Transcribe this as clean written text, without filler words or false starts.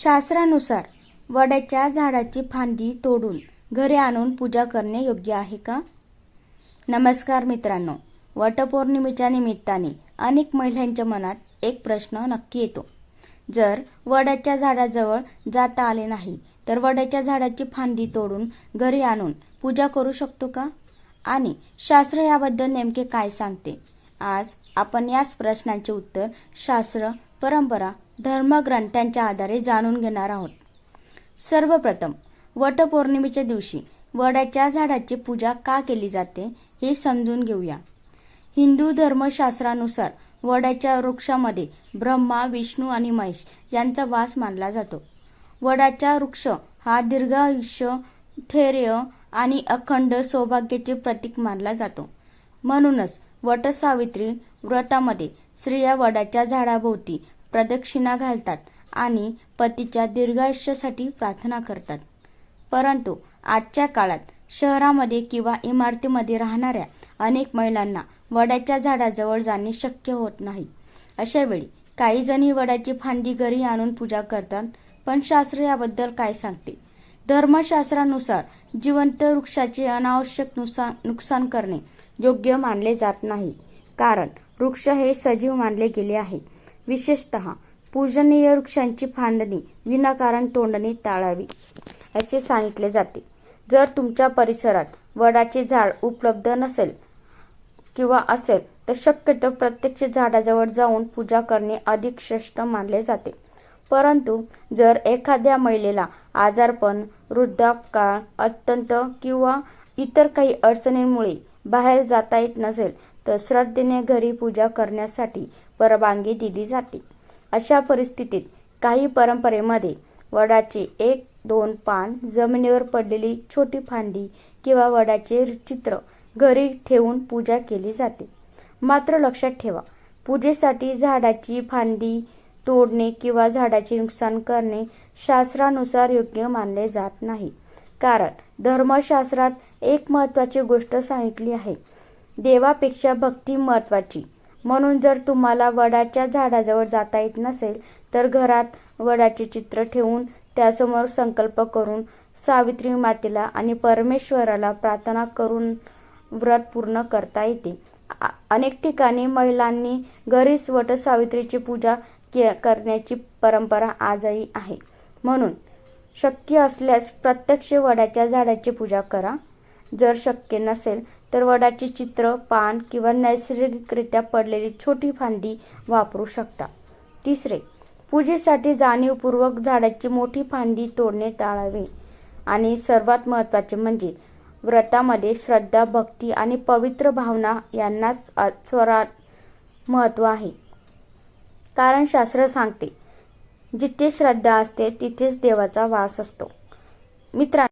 शास्त्रानुसार वडाच्या झाडाची फांदी तोडून घरी आणून पूजा करणे योग्य आहे का? नमस्कार मित्रांनो, वटपौर्णिमेच्या निमित्ताने अनेक महिलांच्या मनात एक प्रश्न नक्की येतो. जर वडाच्या झाडाजवळ जाता आले नाही तर वडाच्या झाडाची फांदी तोडून घरी आणून पूजा करू शकतो का? आणि शास्त्र याबद्दल नेमके काय सांगते? आज आपण याच प्रश्नांचे उत्तर शास्त्र, परंपरा, धर्मग्रंथांच्या आधारे जाणून घेणार आहोत. सर्वप्रथम वटपौर्णिमेच्या दिवशी वडाच्या झाडाची पूजा का केली जाते हे समजून घेऊया. हिंदू धर्मशास्त्रानुसार वडाच्या वृक्षामध्ये ब्रह्मा, विष्णू आणि महेश यांचा वास मानला जातो. वडाचा वृक्ष हा दीर्घायुष्य, धैर्य आणि अखंड सौभाग्याचे प्रतीक मानला जातो. म्हणूनच वटसावित्री व्रतामध्ये स्त्रिया वडाच्या झाडाभोवती प्रदक्षिणा घालतात आणि पतीच्या दीर्घायुष्यासाठी प्रार्थना करतात. परंतु आजच्या काळात शहरामध्ये किंवा इमारतीमध्ये राहणाऱ्या अनेक महिलांना वडाच्या झाडाजवळ जाणे शक्य होत नाही. अशा वेळी काही जणी वडाची फांदी घरी आणून पूजा करतात. पण शास्त्र याबद्दल काय सांगते? धर्मशास्त्रानुसार जिवंत वृक्षाचे अनावश्यक नुकसान करणे योग्य मानले जात नाही, कारण वृक्ष हे सजीव मानले गेले आहे. विशेषतः पूजनीय वृक्षांची फांदणी विनाकारण तोडणे टाळावी असे सांगितले जाते. जर तुमच्या परिसरात वडाचे झाड उपलब्ध नसेल किंवा असेल तर शक्यतो प्रत्यक्ष झाडाजवळ जाऊन पूजा करणे अधिक श्रेष्ठ मानले जाते. परंतु जर एखाद्या महिलेला आजारपण, वृद्धापकाळ, अत्यंत किंवा इतर काही अडचणींमुळे बाहेर जाता येत नसेल तर श्रद्धेने घरी पूजा करण्यासाठी परवानगी दिली जाते. अशा परिस्थितीत काही परंपरेमध्ये वडाचे 1-2 पान, जमिनीवर पडलेली छोटी फांदी किंवा वडाचे चित्र घरी ठेवून पूजा केली जाते. मात्र लक्षात ठेवा, पूजेसाठी झाडाची फांदी तोडणे किंवा झाडाचे नुकसान करणे शास्त्रानुसार योग्य मानले जात नाही. कारण धर्मशास्त्रात एक महत्त्वाची गोष्ट सांगितली आहे, देवापेक्षा भक्ती महत्त्वाची. म्हणून जर तुम्हाला वडाच्या झाडाजवळ जाता येत नसेल तर घरात वडाचे चित्र ठेवून त्यासमोर संकल्प करून सावित्री मातेला आणि परमेश्वराला प्रार्थना करून व्रत पूर्ण करता येते. अनेक ठिकाणी महिलांनी घरीच वटसावित्रीची पूजा करण्याची परंपरा आजही आहे. म्हणून शक्य असल्यास प्रत्यक्ष वडाच्या झाडाची पूजा करा. जर शक्य नसेल तर वडाचे चित्र, पान किंवा नैसर्गिकरित्या पडलेली छोटी फांदी वापरू शकता. तिसरे, पूजेसाठी जाणीवपूर्वक झाडाची मोठी फांदी तोडणे टाळावे. आणि सर्वात महत्त्वाचे म्हणजे व्रतामध्ये श्रद्धा, भक्ती आणि पवित्र भावना यांनाच सर्वात महत्त्व आहे. कारण शास्त्र सांगते, जिथे श्रद्धा असते तिथेच देवाचा वास असतो. मित्रांनो,